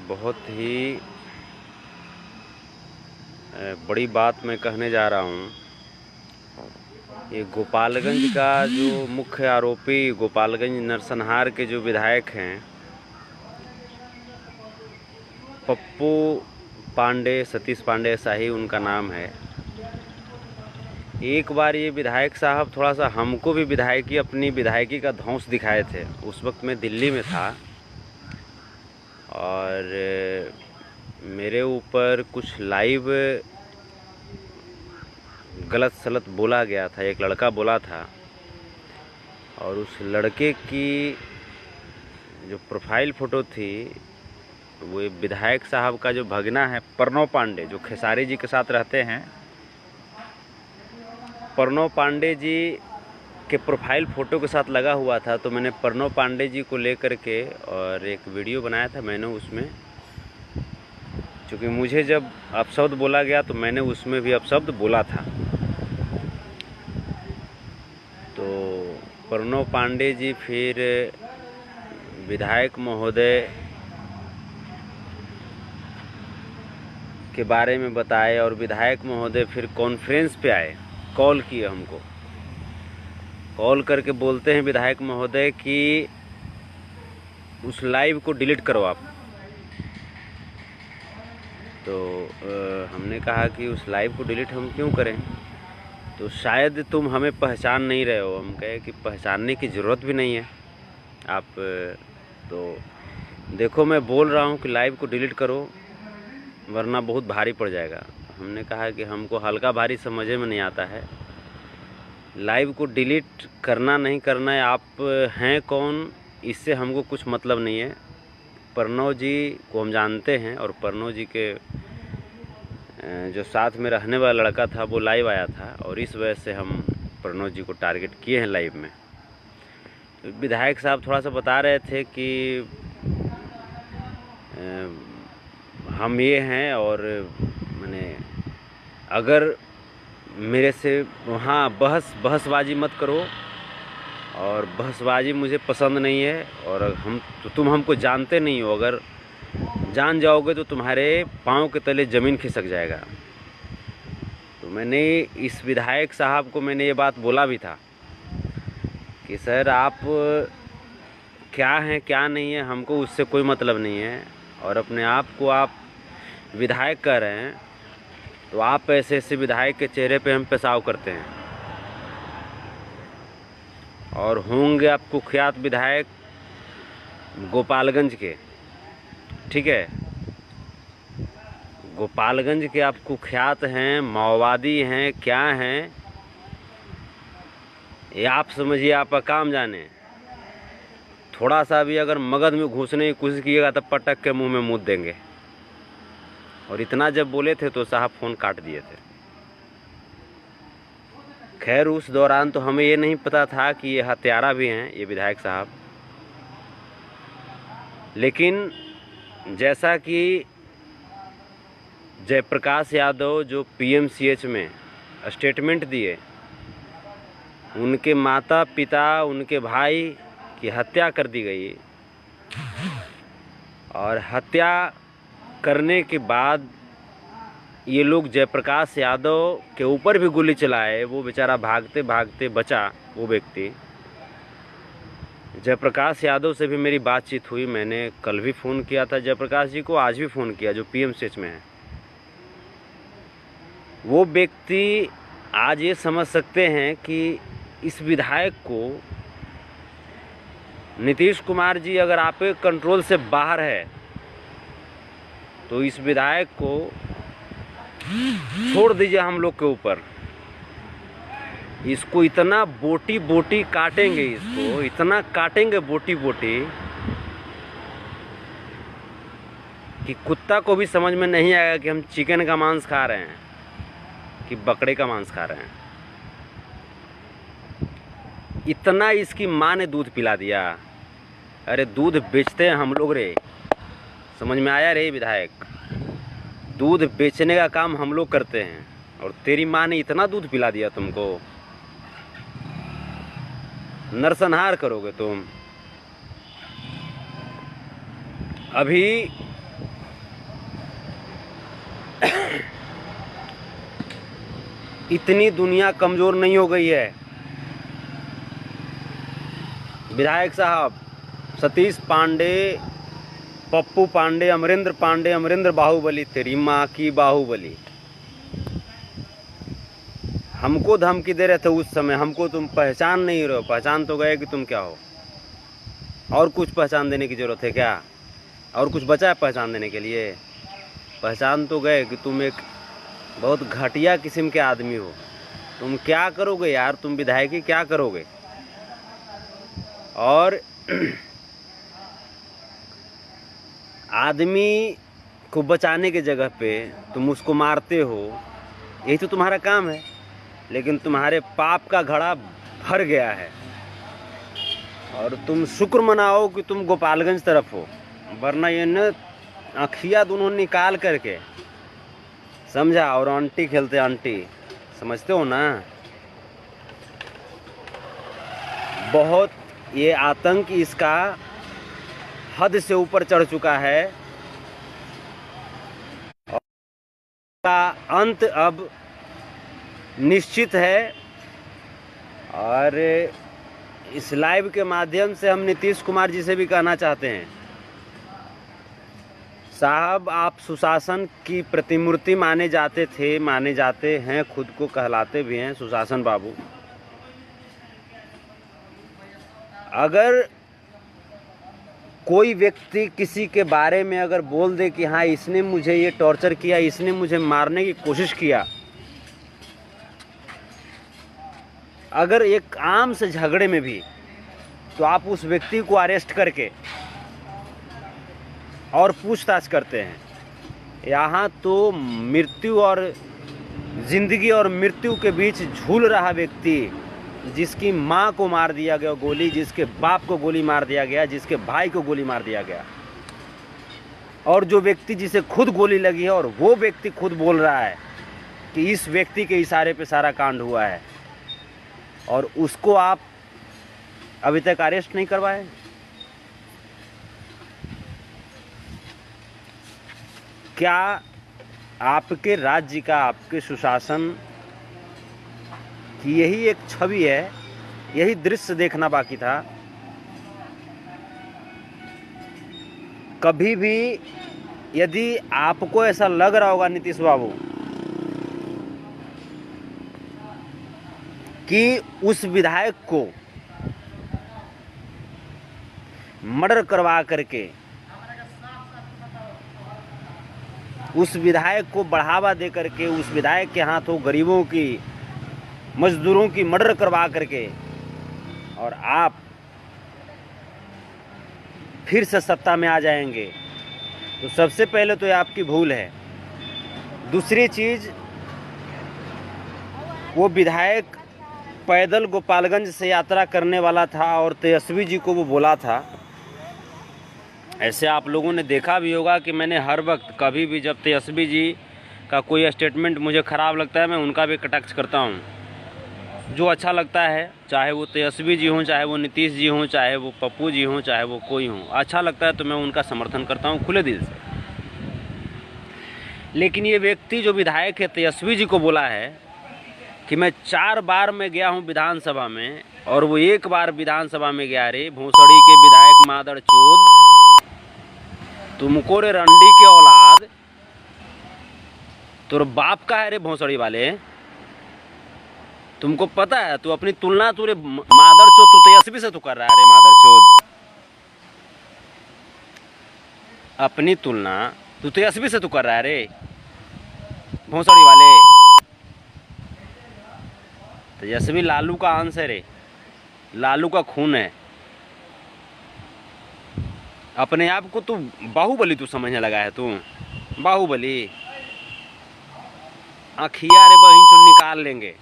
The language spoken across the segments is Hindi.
बहुत ही बड़ी बात मैं कहने जा रहा हूँ। ये गोपालगंज का जो मुख्य आरोपी, गोपालगंज नरसंहार के जो विधायक हैं, पप्पू पांडे, सतीश पांडे ऐसा ही उनका नाम है। एक बार ये विधायक साहब थोड़ा सा हमको भी अपनी विधायकी का धौंस दिखाए थे। उस वक्त मैं दिल्ली में था और मेरे ऊपर कुछ लाइव गलत सलत बोला गया था। एक लड़का बोला था और उस लड़के की जो प्रोफाइल फ़ोटो थी वो विधायक साहब का जो भगना है प्रणव पांडे, जो खेसारी जी के साथ रहते हैं, प्रणव पांडे जी के प्रोफाइल फ़ोटो के साथ लगा हुआ था। तो मैंने प्रणव पांडे जी को लेकर के और एक वीडियो बनाया था। मैंने उसमें, चूँकि मुझे जब अपशब्द बोला गया तो मैंने उसमें भी अपशब्द बोला था। तो प्रणव पांडे जी फिर विधायक महोदय के बारे में बताए और विधायक महोदय फिर कॉन्फ्रेंस पे आए, कॉल किए हमको। कॉल करके बोलते हैं विधायक महोदय कि उस लाइव को डिलीट करो आप। तो हमने कहा कि उस लाइव को डिलीट हम क्यों करें, तो शायद तुम हमें पहचान नहीं रहे हो। हम कहे कि पहचानने की ज़रूरत भी नहीं है आप, तो देखो मैं बोल रहा हूँ कि लाइव को डिलीट करो वरना बहुत भारी पड़ जाएगा। हमने कहा कि हमको हल्का भारी समझ में नहीं आता है, लाइव को डिलीट करना नहीं करना है, आप हैं कौन इससे हमको कुछ मतलब नहीं है। प्रणव जी को हम जानते हैं और प्रणव जी के जो साथ में रहने वाला लड़का था वो लाइव आया था और इस वजह से हम प्रणव जी को टारगेट किए हैं लाइव में। तो विधायक साहब थोड़ा सा बता रहे थे कि हम ये हैं और मैंने अगर मेरे से वहाँ बहसबाजी मत करो और बहसबाजी मुझे पसंद नहीं है और तुम हमको जानते नहीं हो, अगर जान जाओगे तो तुम्हारे पाँव के तले ज़मीन खिसक जाएगा। तो मैंने इस विधायक साहब को मैंने ये बात बोला भी था कि सर आप क्या हैं क्या नहीं है हमको उससे कोई मतलब नहीं है, और अपने आप को आप विधायक कह रहे हैं तो आप ऐसे विधायक के चेहरे पे हम पेशाब करते हैं और होंगे आप कुख्यात विधायक गोपालगंज के, ठीक है। गोपालगंज के आप कुख्यात हैं, माओवादी हैं, क्या हैं ये आप समझिए, आपका काम जाने। थोड़ा सा भी अगर मगध में घुसने की कोशिश कीजिएगा तो पटक के मुंह में मूत देंगे। और इतना जब बोले थे तो साहब फ़ोन काट दिए थे। खैर उस दौरान तो हमें ये नहीं पता था कि ये हत्यारा भी हैं ये विधायक साहब। लेकिन जैसा कि जयप्रकाश यादव जो पीएमसीएच में स्टेटमेंट दिए, उनके माता पिता, उनके भाई की हत्या कर दी गई और हत्या करने के बाद ये लोग जयप्रकाश यादव के ऊपर भी गोली चलाए। वो बेचारा भागते भागते बचा वो व्यक्ति। जयप्रकाश यादव से भी मेरी बातचीत हुई, मैंने कल भी फ़ोन किया था जयप्रकाश जी को, आज भी फ़ोन किया, जो पीएमसीएच में है। वो व्यक्ति आज ये समझ सकते हैं कि इस विधायक को नीतीश कुमार जी अगर आपके कंट्रोल से बाहर है तो इस विधायक को छोड़ दीजिए हम लोग के ऊपर। इसको इतना बोटी बोटी काटेंगे, इसको इतना काटेंगे बोटी बोटी कि कुत्ता को भी समझ में नहीं आएगा कि हम चिकन का मांस खा रहे हैं कि बकरे का मांस खा रहे हैं। इतना इसकी माँ ने दूध पिला दिया। अरे दूध बेचते हैं हम लोग रे, समझ में आया रे विधायक? दूध बेचने का काम हम लोग करते हैं और तेरी माँ ने इतना दूध पिला दिया तुमको। नरसंहार करोगे तुम। अभी इतनी दुनिया कमज़ोर नहीं हो गई है। विधायक साहब, सतीश पांडे, पप्पू पांडे, अमरेंद्र बाहुबली, तेरी माँ की बाहुबली, हमको धमकी दे रहे थे उस समय। हमको तुम पहचान नहीं रहे हो। पहचान तो गए कि तुम क्या हो। और कुछ पहचान देने की ज़रूरत है क्या? और कुछ बचा है पहचान देने के लिए? पहचान तो गए कि तुम एक बहुत घटिया किस्म के आदमी हो। तुम क्या करोगे यार? तुम विधायकी क्या करोगे? और आदमी को बचाने के जगह पे तुम उसको मारते हो। यही तो तुम्हारा काम है। लेकिन तुम्हारे पाप का घड़ा भर गया है और तुम शुक्र मनाओ कि तुम गोपालगंज तरफ हो, वरना ये न आँखियाँ दोनों निकाल करके, समझा? और आंटी खेलते आंटी, समझते हो ना? बहुत ये आतंक इसका हद से ऊपर चढ़ चुका है और का अंत अब निश्चित है। और इस लाइव के माध्यम से हम नीतीश कुमार जी से भी कहना चाहते हैं, साहब आप सुशासन की प्रतिमूर्ति माने जाते हैं, खुद को कहलाते भी हैं सुशासन बाबू। अगर कोई व्यक्ति किसी के बारे में अगर बोल दे कि हाँ इसने मुझे ये टॉर्चर किया, इसने मुझे मारने की कोशिश किया, अगर एक आम से झगड़े में भी, तो आप उस व्यक्ति को अरेस्ट करके और पूछताछ करते हैं। यहाँ तो मृत्यु और जिंदगी और मृत्यु के बीच झूल रहा व्यक्ति, जिसकी माँ को मार दिया गया गोली, जिसके बाप को गोली मार दिया गया, जिसके भाई को गोली मार दिया गया, और जो व्यक्ति जिसे खुद गोली लगी है, और वो व्यक्ति खुद बोल रहा है कि इस व्यक्ति के इशारे पे सारा कांड हुआ है, और उसको आप अभी तक अरेस्ट नहीं करवाए। क्या आपके राज्य का, आपके सुशासन की यही एक छवि है, यही दृश्य देखना बाकी था? कभी भी यदि आपको ऐसा लग रहा होगा नीतीश बाबू कि उस विधायक को मर्डर करवा करके, उस विधायक को बढ़ावा दे करके, उस विधायक के हाथों गरीबों की, मजदूरों की मर्डर करवा करके, और आप फिर से सत्ता में आ जाएंगे, तो सबसे पहले तो ये आपकी भूल है। दूसरी चीज़, वो विधायक पैदल गोपालगंज से यात्रा करने वाला था और तेजस्वी जी को वो बोला था। ऐसे आप लोगों ने देखा भी होगा कि मैंने हर वक्त कभी भी जब तेजस्वी जी का कोई स्टेटमेंट मुझे ख़राब लगता है, मैं उनका भी कटाक्ष करता हूँ। जो अच्छा लगता है, चाहे वो तेजस्वी जी हों, चाहे वो नीतीश जी हों, चाहे वो पप्पू जी हों, चाहे वो कोई हों, अच्छा लगता है तो मैं उनका समर्थन करता हूँ खुले दिल से। लेकिन ये व्यक्ति जो विधायक है, तेजस्वी जी को बोला है कि मैं 4 बार में गया हूँ विधानसभा में, और वो 1 बार विधानसभा में गया रे भोसड़ी के विधायक मादर चोद, तुमको रे रंडी के औलाद, तुर बाप का है रे भोसड़ी वाले। तुमको पता है, तू अपनी तुलना तू रे मादर चोद, तू तेजस्वी से तू कर रहा है रे मादर चोद। अपनी तुलना तू तेजस्वी से तू कर रहा है रे भोसड़ी वाले। तेजस्वी लालू का अंश है रे, लालू का खून है। अपने आप को तू बाहुबली तू समझने लगा है। तू बाहुबली, आँखिया रे बहिन चुन निकाल लेंगे,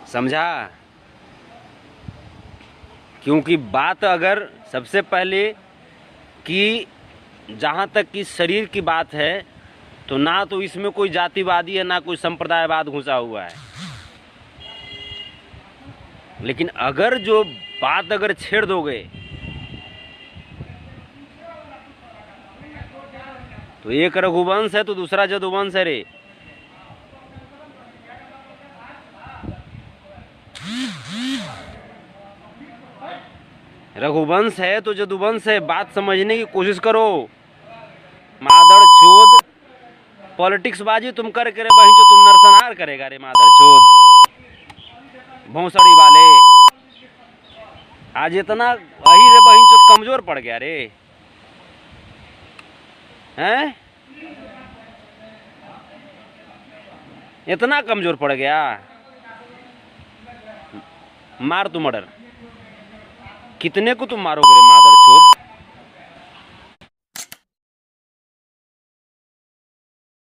समझा? क्योंकि बात अगर सबसे पहले कि जहाँ तक कि शरीर की बात है, तो ना तो इसमें कोई जातिवादी है, ना कोई संप्रदायवाद घुसा हुआ है। लेकिन अगर जो बात अगर छेड़ दोगे तो एक रघुवंश है तो दूसरा जदुवंश है रे। रघुवंश है तो जदुवंश है, बात समझने की कोशिश करो। मादर चोद पॉलिटिक्स बाजी तुम कर रे बहन जो तुम नरसंहार करेगा रे मादर चोद भौसड़ी वाले। आज इतना वही रे बहन चोद कमजोर पड़ गया रे हैं, इतना कमजोर पड़ गया। मार तू मर्डर, कितने को तुम मारोगे रे मादर